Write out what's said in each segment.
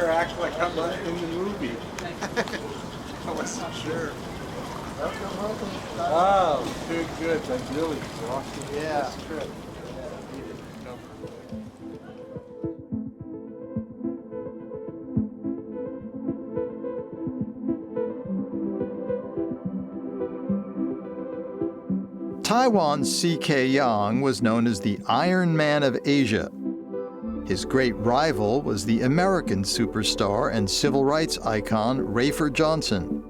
better act like I'm in the movie. I wasn't sure. Oh, good. That's really awesome. Yeah. That's good. Taiwan's C.K. Yang was known as the Iron Man of Asia. His great rival was the American superstar and civil rights icon Rafer Johnson.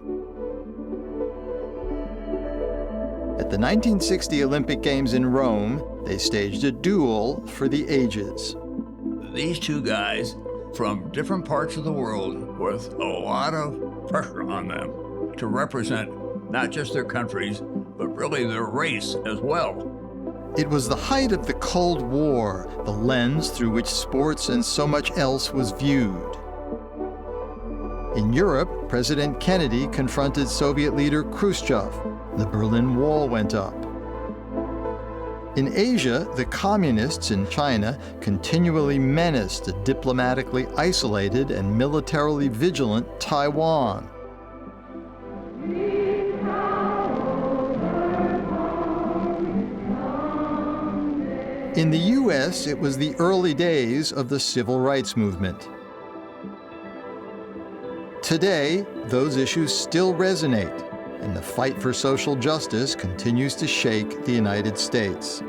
At the 1960 Olympic Games in Rome, they staged a duel for the ages. These two guys from different parts of the world with a lot of pressure on them to represent not just their countries, but really their race as well. It was the height of the Cold War, the lens through which sports and so much else was viewed. In Europe, President Kennedy confronted Soviet leader Khrushchev. The Berlin Wall went up. In Asia, the communists in China continually menaced a diplomatically isolated and militarily vigilant Taiwan. In the U.S., it was the early days of the civil rights movement. Today, those issues still resonate, and the fight for social justice continues to shake the United States.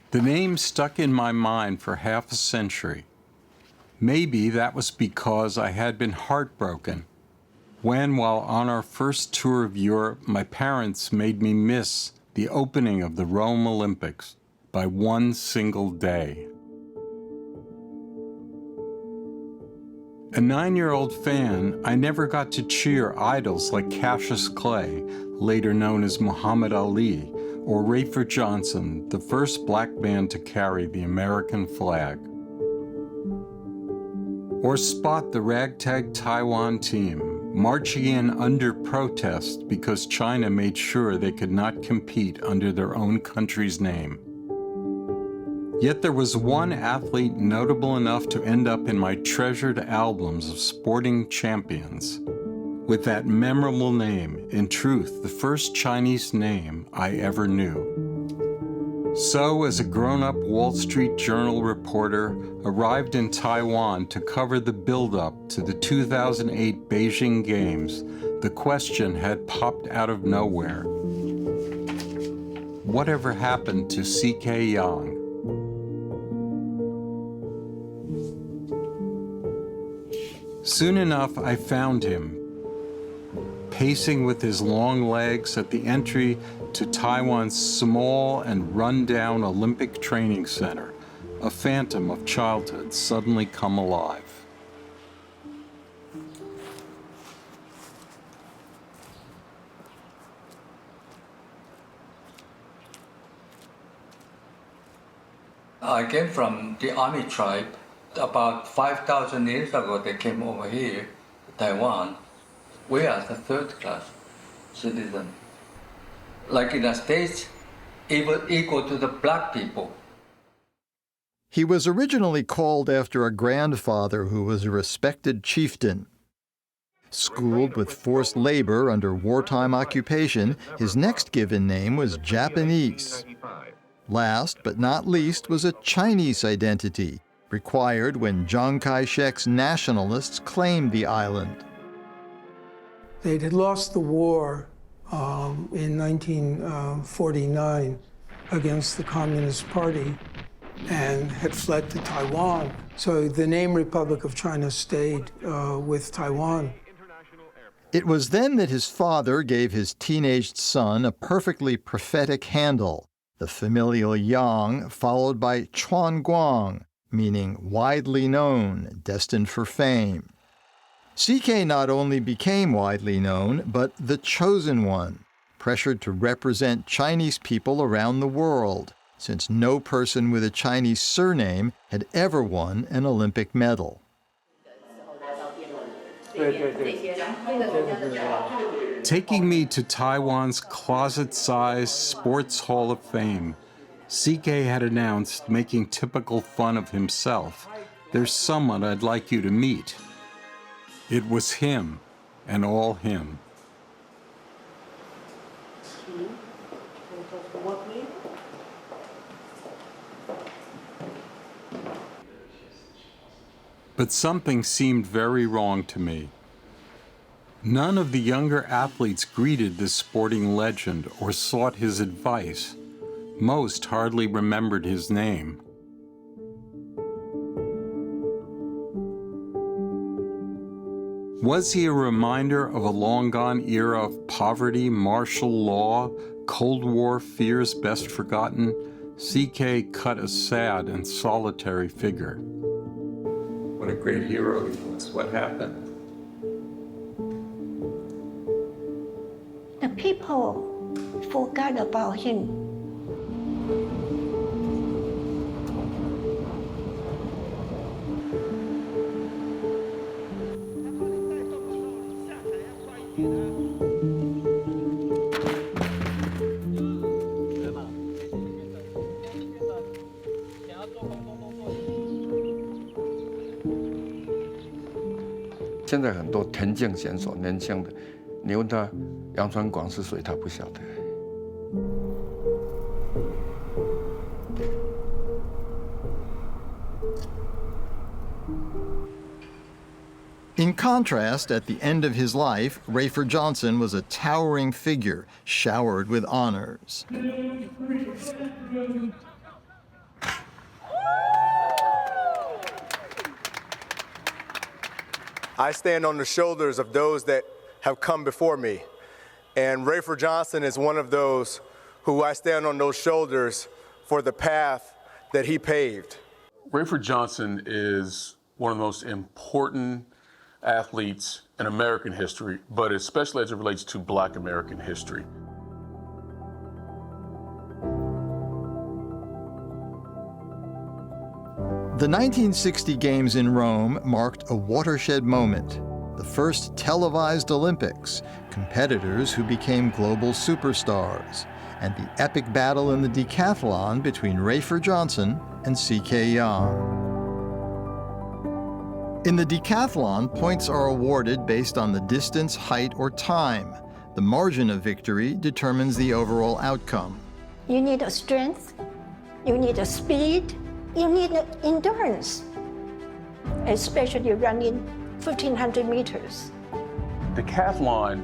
The name stuck in my mind for half a century. Maybe that was because I had been heartbroken when, while on our first tour of Europe, my parents made me miss the opening of the Rome Olympics by one single day. A 9-year-old fan, I never got to cheer idols like Cassius Clay, later known as Muhammad Ali, or Rafer Johnson, the first black man to carry the American flag. Or spot the ragtag Taiwan team marching in under protest because China made sure they could not compete under their own country's name. Yet there was one athlete notable enough to end up in my treasured albums of sporting champions. With that memorable name, in truth, the first Chinese name I ever knew. So, as a grown-up Wall Street Journal reporter, arrived in Taiwan to cover the build-up to the 2008 Beijing Games, the question had popped out of nowhere. Whatever happened to C.K. Yang? Soon enough, I found him, pacing with his long legs at the entry to Taiwan's small and run-down Olympic training center, a phantom of childhood suddenly come alive. I came from the army tribe. About 5,000 years ago, they came over here, Taiwan. We are the third-class citizen. Like in the States, even equal to the black people. He was originally called after a grandfather who was a respected chieftain. Schooled with forced labor under wartime occupation, his next given name was Japanese. Last but not least was a Chinese identity, required when Chiang Kai-shek's nationalists claimed the island. They had lost the war in 1949 against the Communist Party and had fled to Taiwan. So the name Republic of China stayed with Taiwan. It was then that his father gave his teenaged son a perfectly prophetic handle, the familial yang followed by chuan guang, meaning widely known, destined for fame. CK not only became widely known, but the chosen one, pressured to represent Chinese people around the world, since no person with a Chinese surname had ever won an Olympic medal. Taking me to Taiwan's closet-sized Sports Hall of Fame, CK had announced, making typical fun of himself, "There's someone I'd like you to meet." It was him, and all him. But something seemed very wrong to me. None of the younger athletes greeted this sporting legend or sought his advice. Most hardly remembered his name. Was he a reminder of a long-gone era of poverty, martial law, Cold War fears best forgotten? CK cut a sad and solitary figure. What a great hero he was. What happened? The people forgot about him.现在很多田径选手，年轻的，你问他杨传广是谁，他不晓得。 In contrast, at the end of his life, Rafer Johnson was a towering figure, showered with honors. I stand on the shoulders of those that have come before me. And Rafer Johnson is one of those who I stand on those shoulders for the path that he paved. Rafer Johnson is one of the most important athletes in American history, but especially as it relates to Black American history. The 1960 Games in Rome marked a watershed moment, the first televised Olympics, competitors who became global superstars, and the epic battle in the decathlon between Rafer Johnson and CK Yang. In the decathlon, points are awarded based on the distance, height, or time. The margin of victory determines the overall outcome. You need a strength, you need a speed, you need endurance, especially running 1,500 meters. Decathlon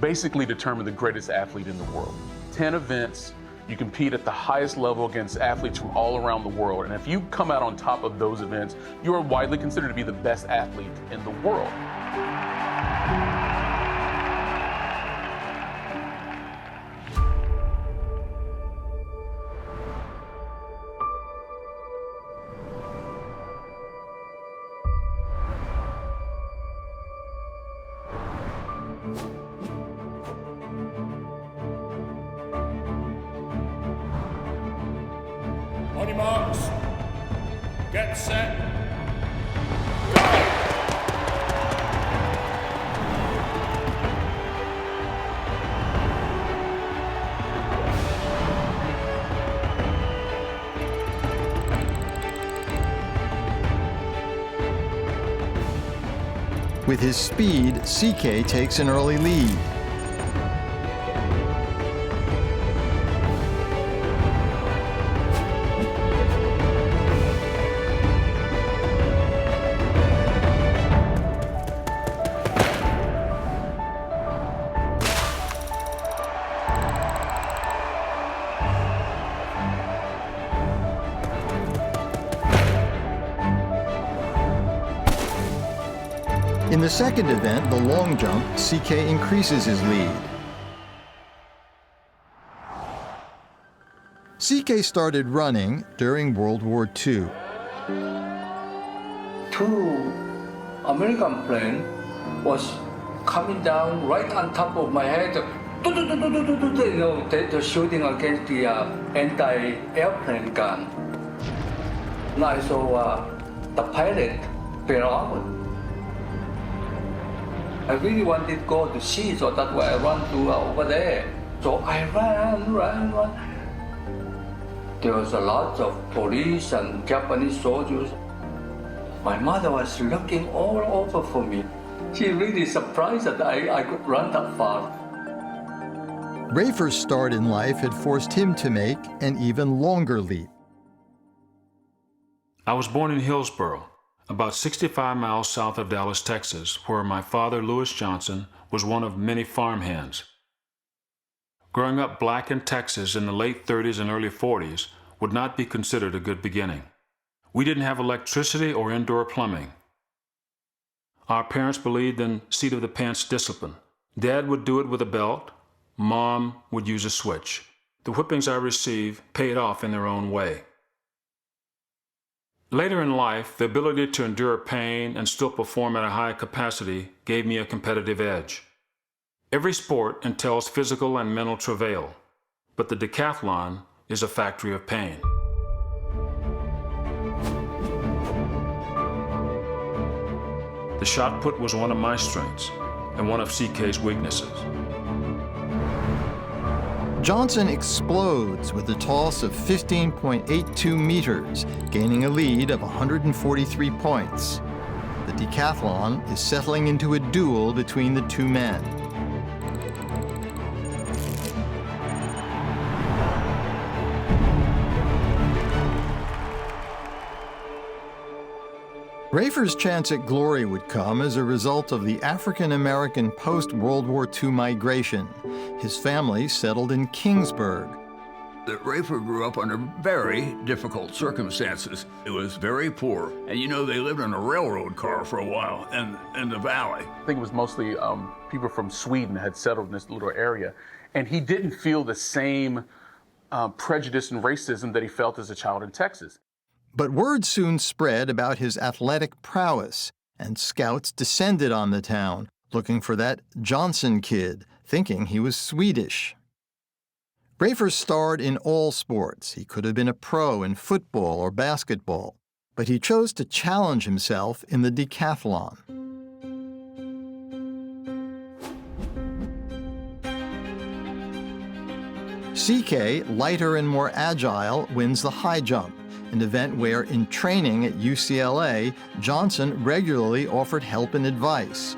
basically determined the greatest athlete in the world. 10 events, you compete at the highest level against athletes from all around the world. And if you come out on top of those events, you are widely considered to be the best athlete in the world. On your marks, get set, With his speed, CK takes an early lead. In the second event, the long jump, CK increases his lead. CK started running during World War II. Two American plane was coming down right on top of my head. You know, they're shooting against the anti-airplane gun. And I saw the pilot fell out. I really wanted to go to see, so that's why I ran to over there. So I ran. There was a lot of police and Japanese soldiers. My mother was looking all over for me. She really surprised that I could run that far. Rafer's start in life had forced him to make an even longer leap. I was born in Hillsboro, about 65 miles south of Dallas, Texas, where my father, Louis Johnson, was one of many farmhands. Growing up black in Texas in the late 30s and early 40s would not be considered a good beginning. We didn't have electricity or indoor plumbing. Our parents believed in seat-of-the-pants discipline. Dad would do it with a belt. Mom would use a switch. The whippings I received paid off in their own way. Later in life, the ability to endure pain and still perform at a high capacity gave me a competitive edge. Every sport entails physical and mental travail, but the decathlon is a factory of pain. The shot put was one of my strengths and one of CK's weaknesses. Johnson explodes with a toss of 15.82 meters, gaining a lead of 143 points. The decathlon is settling into a duel between the two men. Rafer's chance at glory would come as a result of the African-American post-World War II migration. His family settled in Kingsburg. Rafer grew up under very difficult circumstances. It was very poor. And you know, they lived in a railroad car for a while in the valley. I think it was mostly people from Sweden had settled in this little area. And he didn't feel the same prejudice and racism that he felt as a child in Texas. But word soon spread about his athletic prowess, and scouts descended on the town, looking for that Johnson kid, thinking he was Swedish. Rafer starred in all sports. He could have been a pro in football or basketball, but he chose to challenge himself in the decathlon. CK, lighter and more agile, wins the high jump, an event where, in training at UCLA, Johnson regularly offered help and advice.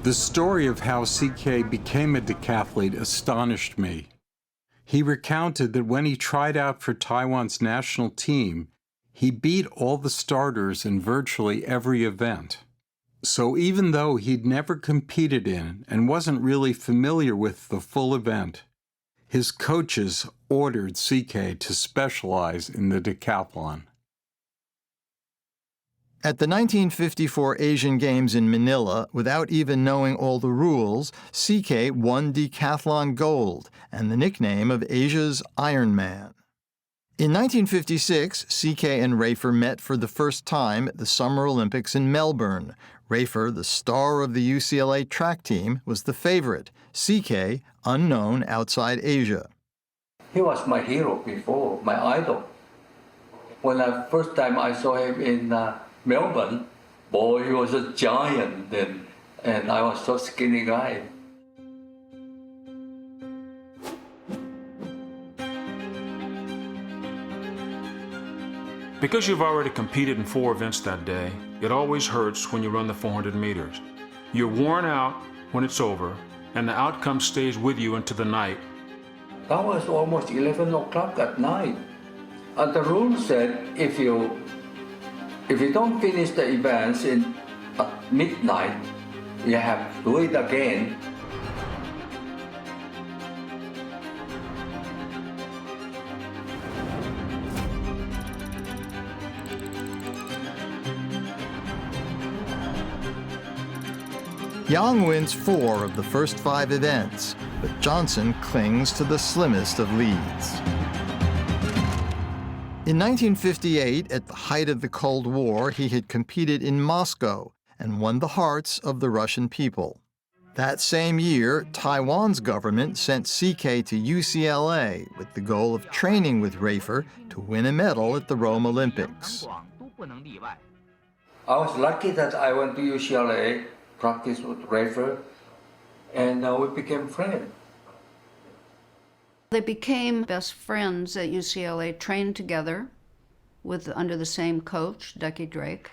The story of how CK became a decathlete astonished me. He recounted that when he tried out for Taiwan's national team, he beat all the starters in virtually every event. So even though he'd never competed in and wasn't really familiar with the full event, his coaches ordered CK to specialize in the decathlon. At the 1954 Asian Games in Manila, without even knowing all the rules, CK won decathlon gold and the nickname of Asia's Iron Man. In 1956, CK and Rafer met for the first time at the Summer Olympics in Melbourne. Rafer, the star of the UCLA track team, was the favorite. CK, unknown outside Asia. He was my hero before, my idol. When the first time I saw him in Melbourne, boy, he was a giant then, and I was so skinny guy. Because you've already competed in 4 events that day, it always hurts when you run the 400 meters. You're worn out when it's over, and the outcome stays with you into the night. That was almost 11 o'clock at night. And the rule said if you don't finish the events at midnight, you have to do it again. Yang wins 4 of the first 5 events, but Johnson clings to the slimmest of leads. In 1958, at the height of the Cold War, he had competed in Moscow and won the hearts of the Russian people. That same year, Taiwan's government sent CK to UCLA with the goal of training with Rafer to win a medal at the Rome Olympics. I was lucky that I went to UCLA, practiced with Rafer, and we became friends. They became best friends at UCLA, trained together under the same coach, Ducky Drake.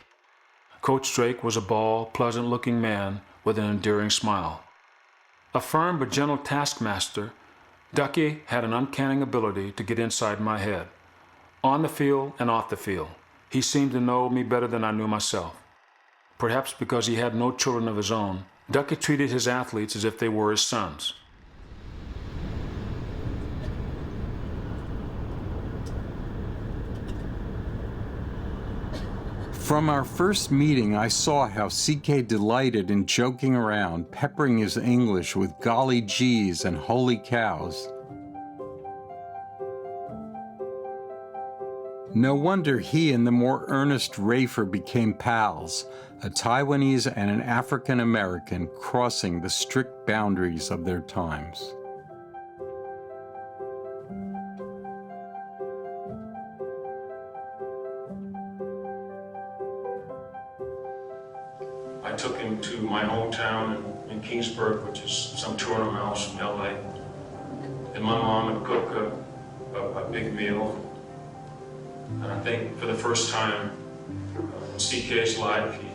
Coach Drake was a bald, pleasant-looking man with an endearing smile. A firm but gentle taskmaster, Ducky had an uncanny ability to get inside my head. On the field and off the field, he seemed to know me better than I knew myself. Perhaps because he had no children of his own, Ducky treated his athletes as if they were his sons. From our first meeting, I saw how CK delighted in joking around, peppering his English with golly gees and holy cows. No wonder he and the more earnest Rafer became pals, a Taiwanese and an African American crossing the strict boundaries of their times. I took him to my hometown in Kingsburg, which is some 200 miles from LA. And my mom would cook a big meal. And I think for the first time in CK's life, he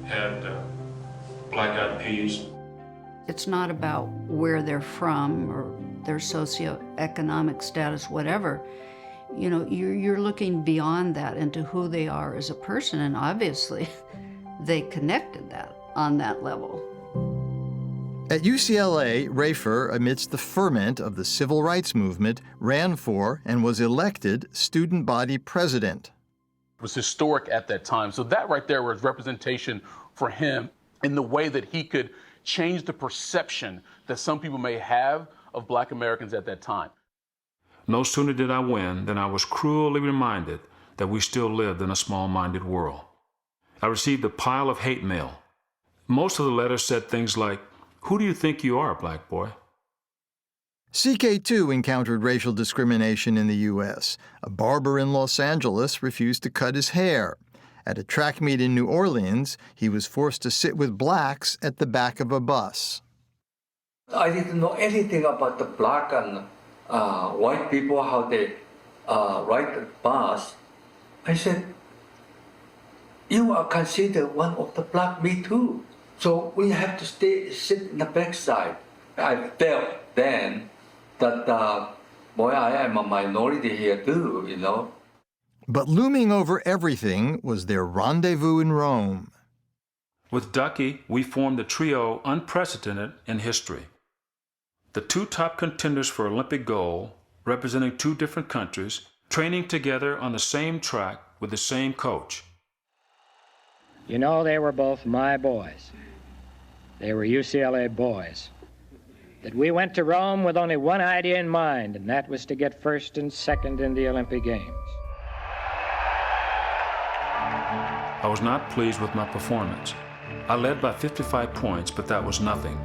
had black-eyed peas. It's not about where they're from or their socioeconomic status, whatever. You know, you're looking beyond that into who they are as a person, and obviously they connected that on that level. At UCLA, Rafer, amidst the ferment of the civil rights movement, ran for and was elected student body president. It was historic at that time. So that right there was representation for him in the way that he could change the perception that some people may have of Black Americans at that time. No sooner did I win than I was cruelly reminded that we still lived in a small-minded world. I received a pile of hate mail. Most of the letters said things like, "Who do you think you are, black boy?" CK too encountered racial discrimination in the U.S. A barber in Los Angeles refused to cut his hair. At a track meet in New Orleans, he was forced to sit with blacks at the back of a bus. I didn't know anything about the black and white people, how they ride the bus. I said, "You are considered one of the black, me too. So we have to sit in the backside." I felt then that, boy, I am a minority here too, you know. But looming over everything was their rendezvous in Rome. With Ducky, we formed a trio unprecedented in history. The 2 top contenders for Olympic gold, representing 2 different countries, training together on the same track with the same coach. You know, they were both my boys. They were UCLA boys. That we went to Rome with only one idea in mind, and that was to get first and second in the Olympic Games. I was not pleased with my performance. I led by 55 points, but that was nothing.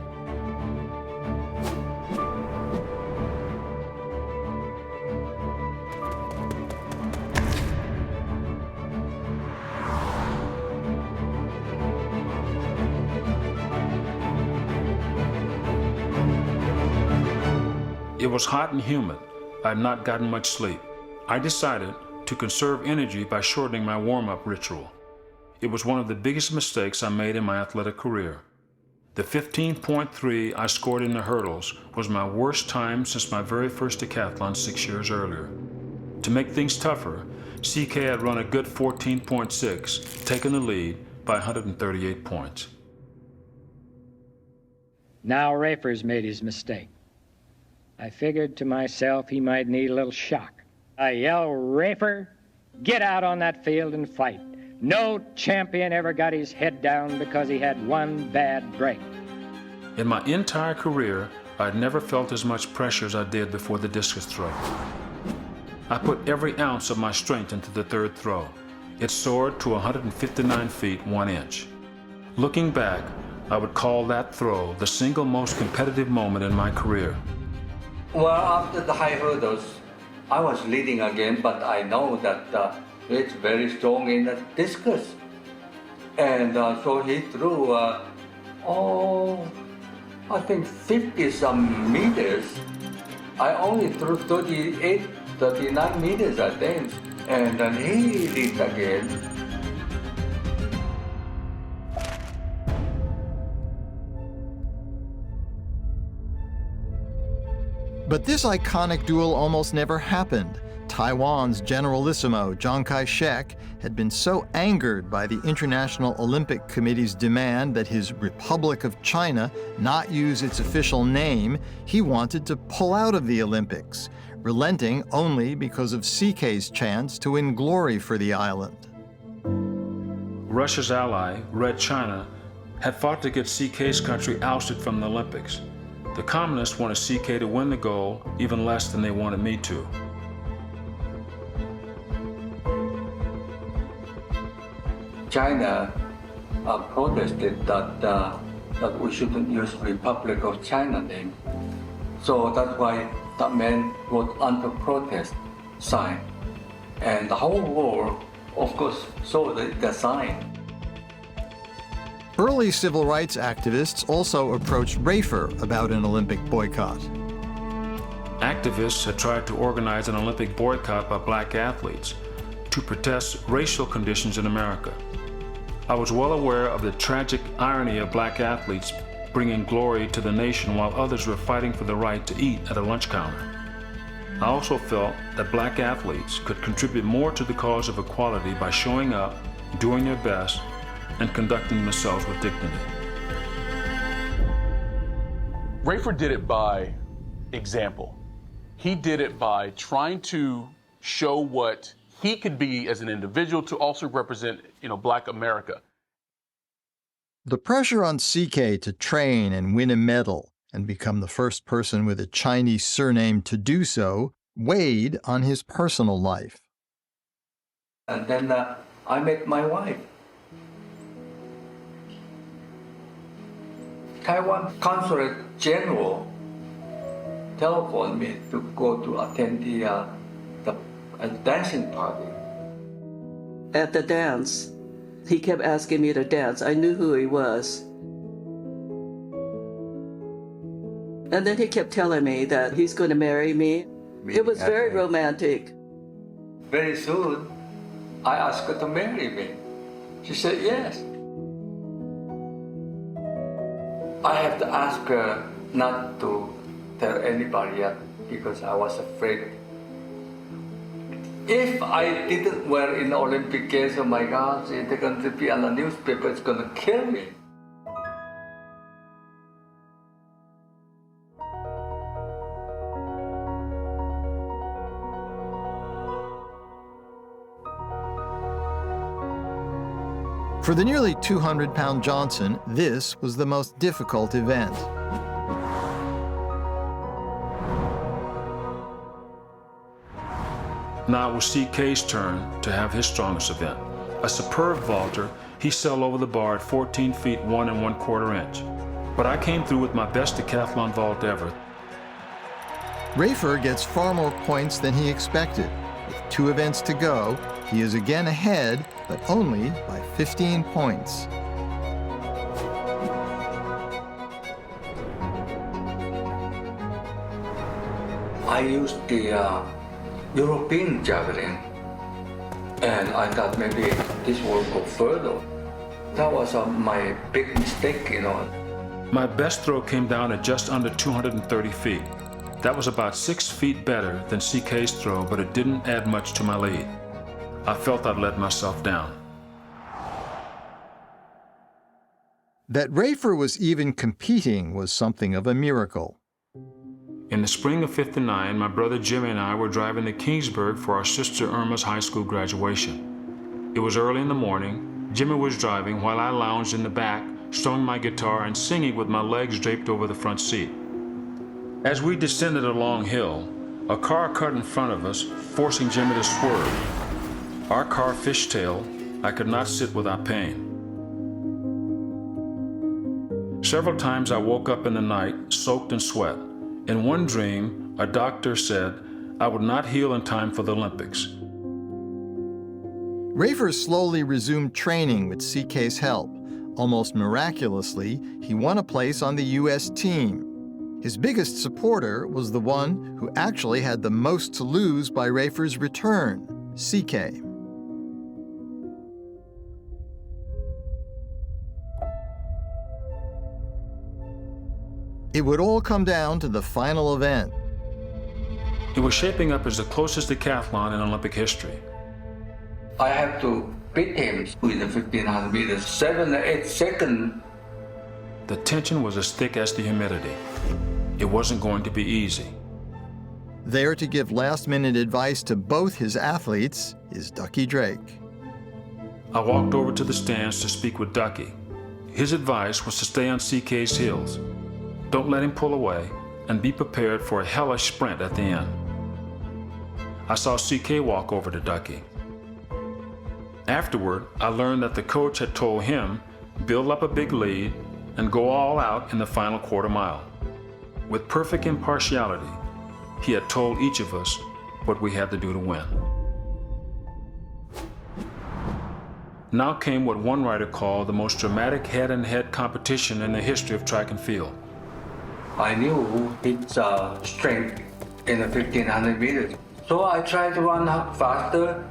It was hot and humid. I had not gotten much sleep. I decided to conserve energy by shortening my warm-up ritual. It was one of the biggest mistakes I made in my athletic career. The 15.3 I scored in the hurdles was my worst time since my very first decathlon 6 years earlier. To make things tougher, CK had run a good 14.6, taking the lead by 138 points. Now Rafer's made his mistake. I figured to myself he might need a little shock. I yell, "Rafer, get out on that field and fight." No champion ever got his head down because he had one bad break. In my entire career, I'd never felt as much pressure as I did before the discus throw. I put every ounce of my strength into the third throw. It soared to 159 feet 1 inch. Looking back, I would call that throw the single most competitive moment in my career. Well, after the high hurdles, I was leading again, but I know that it's very strong in the discus. And so he threw, I think 50-some meters. I only threw 38, 39 meters, I think. And then he lead again. But this iconic duel almost never happened. Taiwan's Generalissimo, Chiang Kai-shek, had been so angered by the International Olympic Committee's demand that his Republic of China not use its official name, he wanted to pull out of the Olympics, relenting only because of CK's chance to win glory for the island. Russia's ally, Red China, had fought to get CK's country ousted from the Olympics. The communists wanted CK to win the gold even less than they wanted me to. China protested that we shouldn't use Republic of China name. So that's why that man wrote under protest sign. And the whole world, of course, saw the sign. Early civil rights activists also approached Rafer about an Olympic boycott. Activists had tried to organize an Olympic boycott by black athletes to protest racial conditions in America. I was well aware of the tragic irony of black athletes bringing glory to the nation while others were fighting for the right to eat at a lunch counter. I also felt that black athletes could contribute more to the cause of equality by showing up, doing their best, and conducting themselves with dignity. Rafer did it by example. He did it by trying to show what he could be as an individual to also represent, Black America. The pressure on CK to train and win a medal and become the first person with a Chinese surname to do so weighed on his personal life. And then I met my wife. Taiwan Consulate General telephoned me to go to attend the dancing party. At the dance, he kept asking me to dance. I knew who he was. And then he kept telling me that he's going to marry me. It was very romantic. Very soon, I asked her to marry me. She said yes. I had to ask her not to tell anybody yet because I was afraid. If I didn't wear in the Olympic Games, oh my gosh, they're going to be on the newspaper, it's going to kill me. For the nearly 200-pound Johnson, this was the most difficult event. Now it was CK's turn to have his strongest event. A superb vaulter, he sailed over the bar at 14 feet 1 1/4 inch. But I came through with my best decathlon vault ever. Rafer gets far more points than he expected. With 2 events to go, he is again ahead, but only by 15 points. I used the European javelin And I thought maybe this will go further. That was my big mistake, you know. My best throw came down at just under 230 feet. That was about 6 feet better than CK's throw, but it didn't add much to my lead. I felt I'd let myself down. That Rafer was even competing was something of a miracle. In the spring of '59, my brother Jimmy and I were driving to Kingsburg for our sister Irma's high school graduation. It was early in the morning. Jimmy was driving while I lounged in the back, strumming my guitar and singing with my legs draped over the front seat. As we descended a long hill, a car cut in front of us, forcing Jimmy to swerve. Our car fishtailed. I could not sit without pain. Several times I woke up in the night, soaked in sweat. In one dream, a doctor said I would not heal in time for the Olympics. Rafer slowly resumed training with CK's help. Almost miraculously, he won a place on the U.S. team. His biggest supporter was the one who actually had the most to lose by Rafer's return, CK. It would all come down to the final event. It was shaping up as the closest decathlon in Olympic history. I have to beat him with the 1500 meters, 7 or 8 seconds. The tension was as thick as the humidity. It wasn't going to be easy. There to give last-minute advice to both his athletes is Ducky Drake. I walked over to the stands to speak with Ducky. His advice was to stay on CK's heels. Don't let him pull away, and be prepared for a hellish sprint at the end. I saw CK walk over to Ducky. Afterward, I learned that the coach had told him, build up a big lead and go all out in the final quarter mile. With perfect impartiality, he had told each of us what we had to do to win. Now came what one writer called the most dramatic head-and-head competition in the history of track and field. I knew his strength in the 1500 meters. So I tried to run faster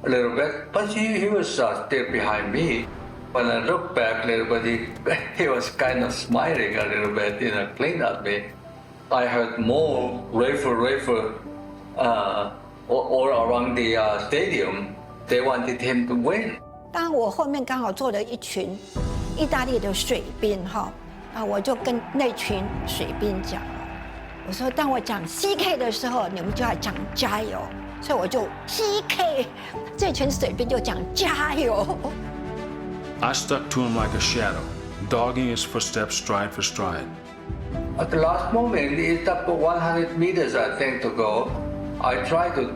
a little bit, but he was still behind me. When I look back a little bit, he was kind of smiling a little bit, playing at me. I heard more Rafer all around the stadium. They wanted him to win. 当我后面刚好坐了一群意大利的水兵哈。我就跟那群水兵讲了，我说当我讲 CK 的时候，你们就要讲加油，所以我就 CK， 这群水兵就讲加油。I stuck to him like a shadow, dogging his footsteps stride for stride. At the last moment, it's up to 100 meters, I think, to go. I tried to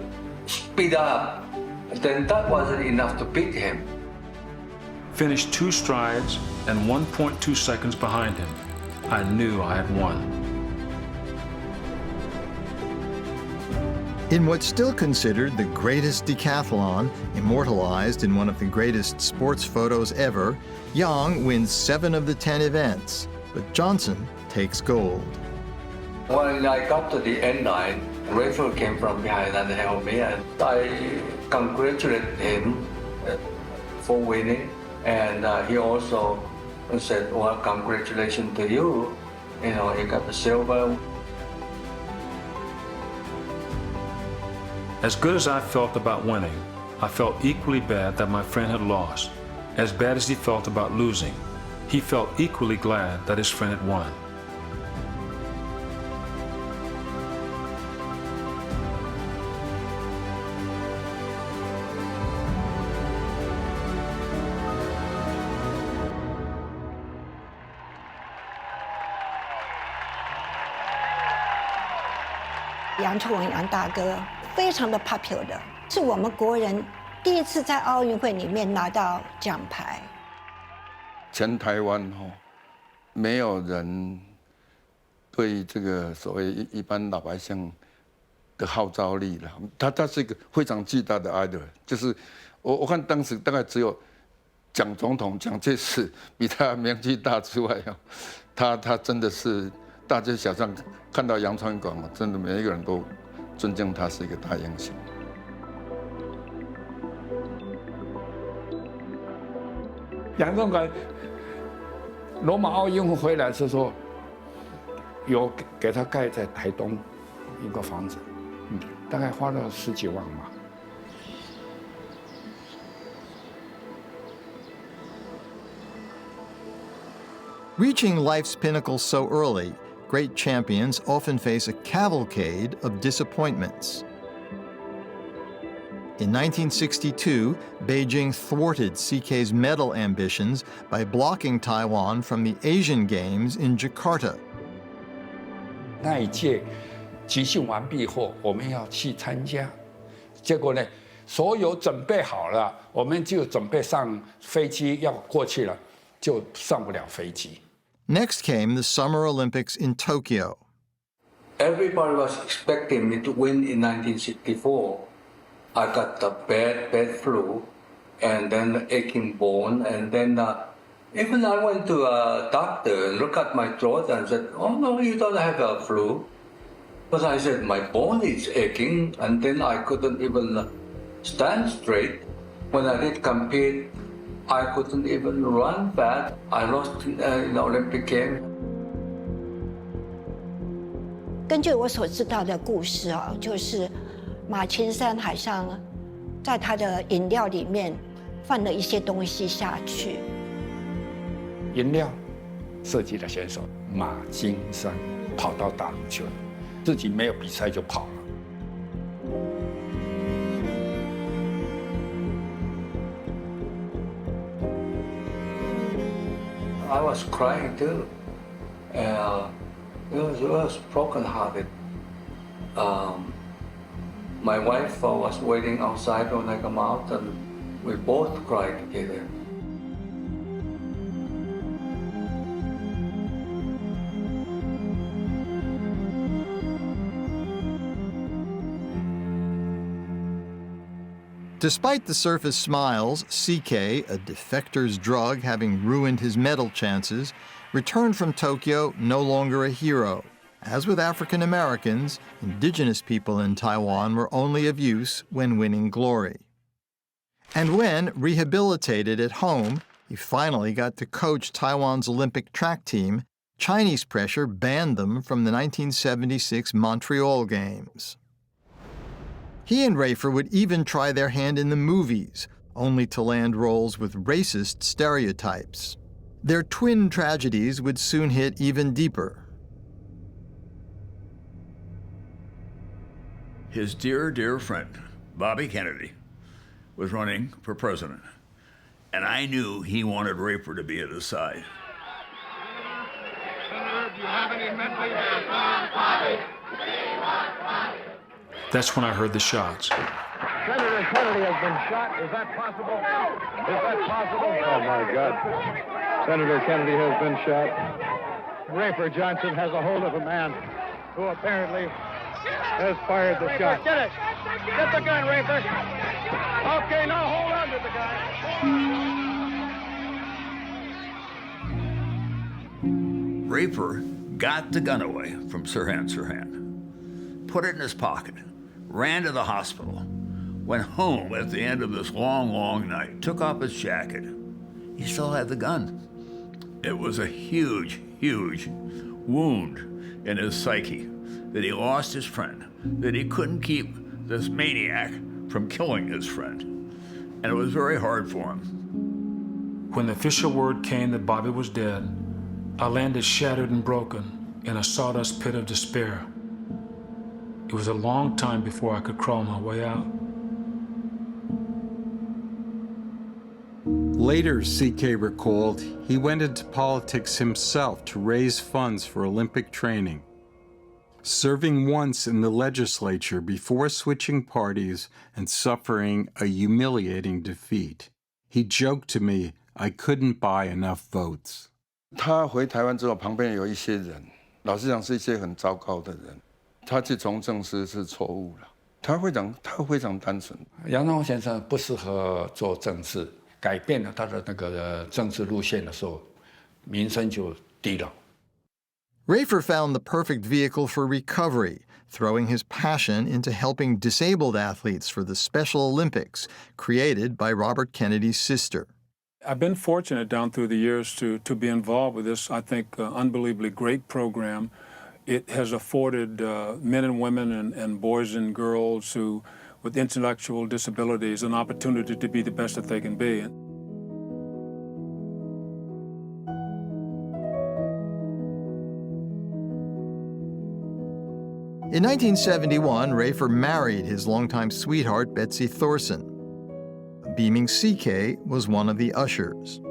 speed up, then that wasn't enough to beat him. Finished 2 strides and 1.2 seconds behind him. I knew I had won. In what's still considered the greatest decathlon, immortalized in one of the greatest sports photos ever, Yang wins 7 of the 10 events, but Johnson takes gold. When I got to the end line, Rafer came from behind and helped me, and I congratulated him for winning. And he also said, well, congratulations to you. You got the silver. As good as I felt about winning, I felt equally bad that my friend had lost. As bad as he felt about losing, he felt equally glad that his friend had won.杨秋文杨大哥非常的 popular 的，是我们国人第一次在奥运会里面拿到奖牌。全台湾没有人对这个所谓一般老百姓的号召力了。他是一个非常巨大的 idol， 就是我看当时大概只有蒋总统蒋介石比他名气大之外他真的是大街小巷看到杨传广，真的每一个人都尊敬他是一个大英雄。杨总管罗马奥运会回来是说，有给他盖在台东一个房子，大概花了10几万嘛。Reaching life's pinnacle so early, great champions often face a cavalcade of disappointments. In 1962, Beijing thwarted CK's medal ambitions by blocking Taiwan from the Asian Games in Jakarta. 那一届集训完毕后，我们要去参加，结果呢，所有准备好了，我们就准备上飞机要过去了，就上不了飞机。 Next came the Summer Olympics in Tokyo. Everybody was expecting me to win in 1964. I got the bad flu, and then aching bone, and then even I went to a doctor and looked at my throat and said, "Oh no, you don't have a flu." But I said my bone is aching, and then I couldn't even stand straight. When I did compete, I couldn't even run fast. I lost in the Olympic game. 根据我所知道的故事啊，就是马青山海上在他的饮料里面放了一些东西下去。饮料射击的选手马金山跑到大陆去了，自己没有比赛就跑了。 I was crying too. It was broken-hearted. My wife was waiting outside when I come out, and we both cried together. Despite the surface smiles, CK, a defector's drug having ruined his medal chances, returned from Tokyo no longer a hero. As with African Americans, indigenous people in Taiwan were only of use when winning glory. And when, rehabilitated at home, he finally got to coach Taiwan's Olympic track team, Chinese pressure banned them from the 1976 Montreal Games. He and Rafer would even try their hand in the movies, only to land roles with racist stereotypes. Their twin tragedies would soon hit even deeper. His dear, dear friend, Bobby Kennedy, was running for president, and I knew he wanted Rafer to be at his side. Senator, do you have any mentally That's when I heard the shots. Senator Kennedy has been shot. Is that possible? Is that possible? Oh, my God. Senator Kennedy has been shot. Rafer Johnson has a hold of a man who apparently has fired the shot. Get it. Get the gun, Rafer. Okay, now hold on to the gun. Rafer got the gun away from Sirhan, put it in his pocket, ran to the hospital, went home at the end of this long, long night, took off his jacket. He still had the gun. It was a huge, huge wound in his psyche that he lost his friend, that he couldn't keep this maniac from killing his friend. And it was very hard for him. When the official word came that Bobby was dead, I landed shattered and broken in a sawdust pit of despair. It was a long time before I could crawl my way out. Later, CK recalled, he went into politics himself to raise funds for Olympic training. Serving once in the legislature before switching parties and suffering a humiliating defeat. He joked to me, I couldn't buy enough votes. 他回台湾之后，旁边有一些人，老实讲是一些很糟糕的人。他去从政是错误了。他非常单纯。杨宗纬先生不适合做政治，改变了他的那个政治路线的时候，名声就低了。Rafer found the perfect vehicle for recovery, throwing his passion into helping disabled athletes for the Special Olympics, created by Robert Kennedy's sister. I've been fortunate down through the years to be involved with this, I think, unbelievably great program. It has afforded men and women and boys and girls who, with intellectual disabilities, an opportunity to be the best that they can be. In 1971, Rafer married his longtime sweetheart, Betsy Thorson. A beaming CK was one of the ushers.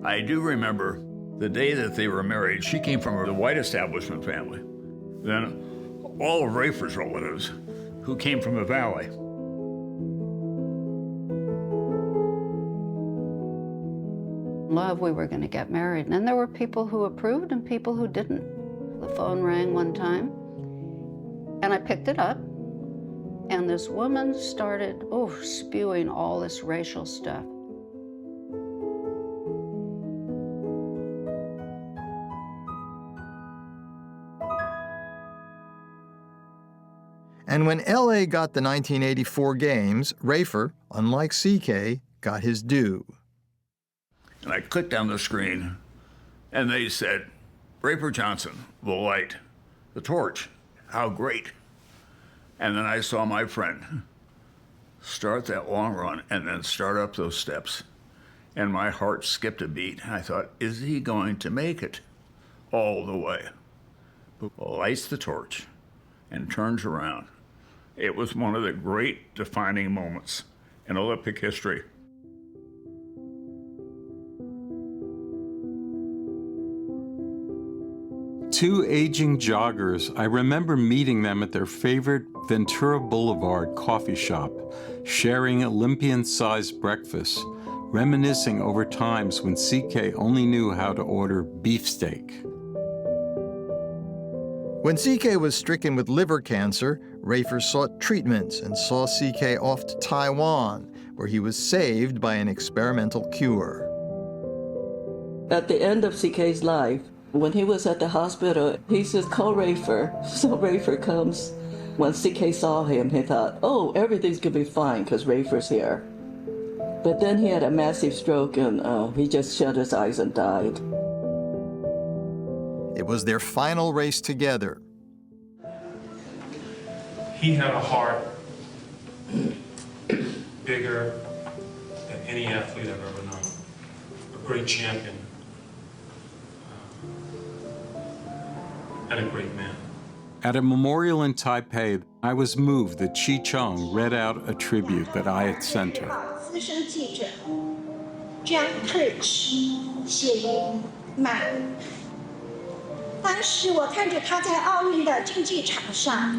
I do remember the day that they were married. She came from the white establishment family. Then all of Rafer's relatives who came from the valley. Love, we were going to get married. And there were people who approved and people who didn't. The phone rang one time, and I picked it up, and this woman started, spewing all this racial stuff. And when LA got the 1984 games, Rafer, unlike CK, got his due. And I clicked on the screen, and they said, Rafer Johnson will light the torch. How great. And then I saw my friend start that long run and then start up those steps. And my heart skipped a beat. I thought, is he going to make it all the way? But lights the torch and turns around. It was one of the great defining moments in Olympic history. Two aging joggers, I remember meeting them at their favorite Ventura Boulevard coffee shop, sharing Olympian-sized breakfasts, reminiscing over times when CK only knew how to order beefsteak. When CK was stricken with liver cancer, Rafer sought treatments and saw CK off to Taiwan, where he was saved by an experimental cure. At the end of CK's life, when he was at the hospital, he says, call Rafer. So Rafer comes. When CK saw him, he thought, oh, everything's gonna be fine because Rafer's here. But then he had a massive stroke and he just shut his eyes and died. It was their final race together. He had a heart bigger than any athlete I've ever known. A great champion. And a great man. At a memorial in Taipei, I was moved that Chi Chung read out a tribute that I had sent her. 资深记者 John Kirch 写于满。当时我看着他在奥运的竞技场上，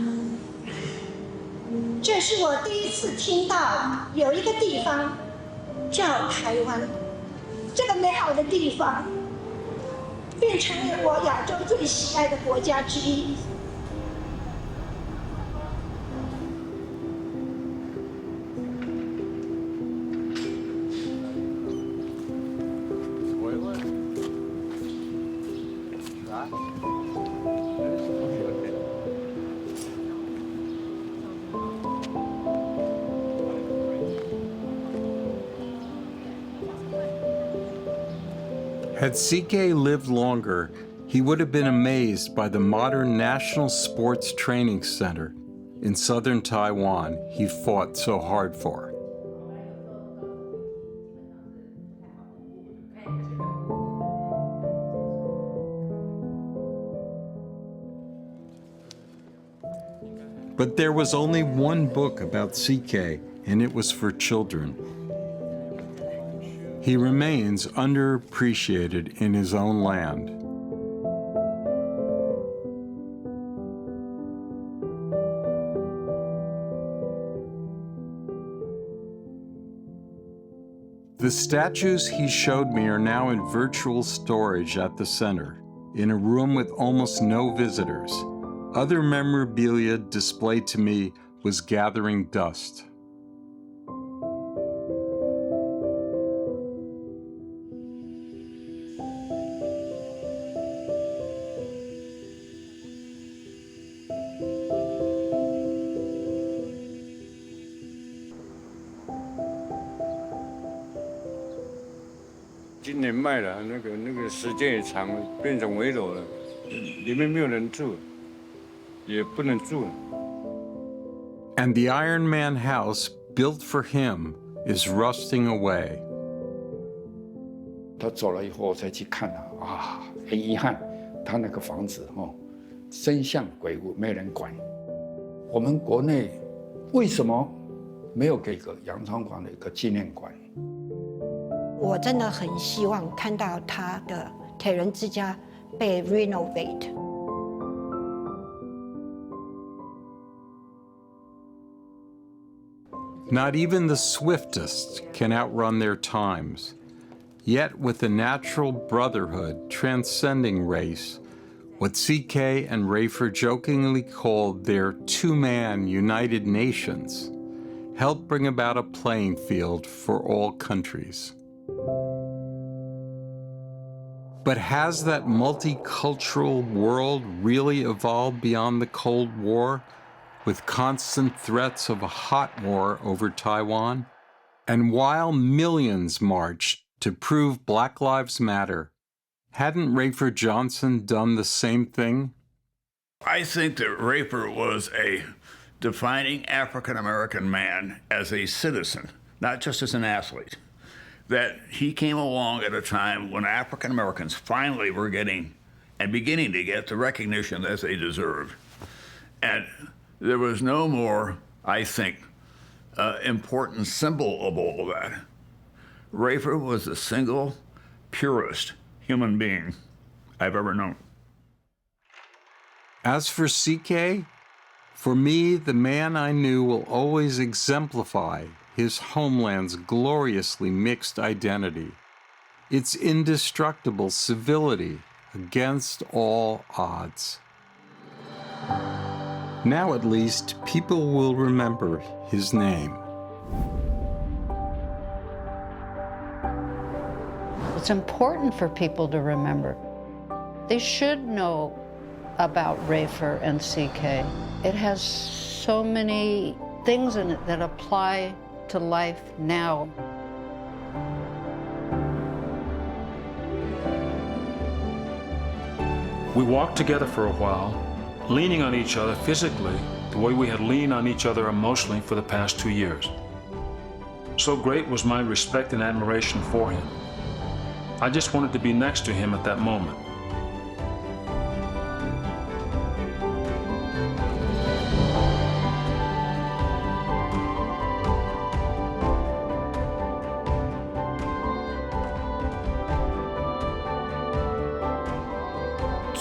这是我第一次听到有一个地方叫台湾，这个美好的地方。 变成了我亚洲最喜爱的国家之一。Had CK lived longer, he would have been amazed by the modern National Sports Training Center in southern Taiwan he fought so hard for. But there was only one book about CK, and it was for children. He remains underappreciated in his own land. The statues he showed me are now in virtual storage at the center, in a room with almost no visitors. Other memorabilia displayed to me was gathering dust. 今年卖了，那个时间也长了，变成围楼了，里面没有人住，也不能住了。 And the Iron Man house built for him is rusting away. 他走了以后，我才去看啊，很遗憾，他那个房子真像鬼屋，没人管。我们国内为什么没有给个杨昌广的一个纪念馆？我真的很希望看到他的铁人之家被 renovate。 Not even the swiftest can outrun their times. Yet with the natural brotherhood transcending race, what CK and Rafer jokingly called their two-man United Nations helped bring about a playing field for all countries. But has that multicultural world really evolved beyond the Cold War, with constant threats of a hot war over Taiwan? And while millions marched to prove Black Lives Matter, hadn't Rafer Johnson done the same thing? I think that Rafer was a defining African-American man as a citizen, not just as an athlete. That he came along at a time when African-Americans finally were getting and beginning to get the recognition that they deserved. And there was no more, I think, important symbol of all of that. Rafer was the single purest human being I've ever known. As for CK, for me, the man I knew will always exemplify his homeland's gloriously mixed identity, its indestructible civility against all odds. Now at least, people will remember his name. It's important for people to remember. They should know about Rafer and CK. It has so many things in it that apply to life now. We walked together for a while, leaning on each other physically the way we had leaned on each other emotionally for the past 2 years. So great was my respect and admiration for him. I just wanted to be next to him at that moment.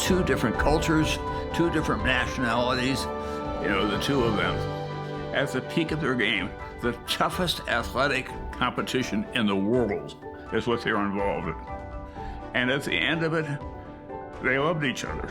Two different cultures, two different nationalities, the two of them. At the peak of their game, the toughest athletic competition in the world is what they were involved in. And at the end of it, they loved each other.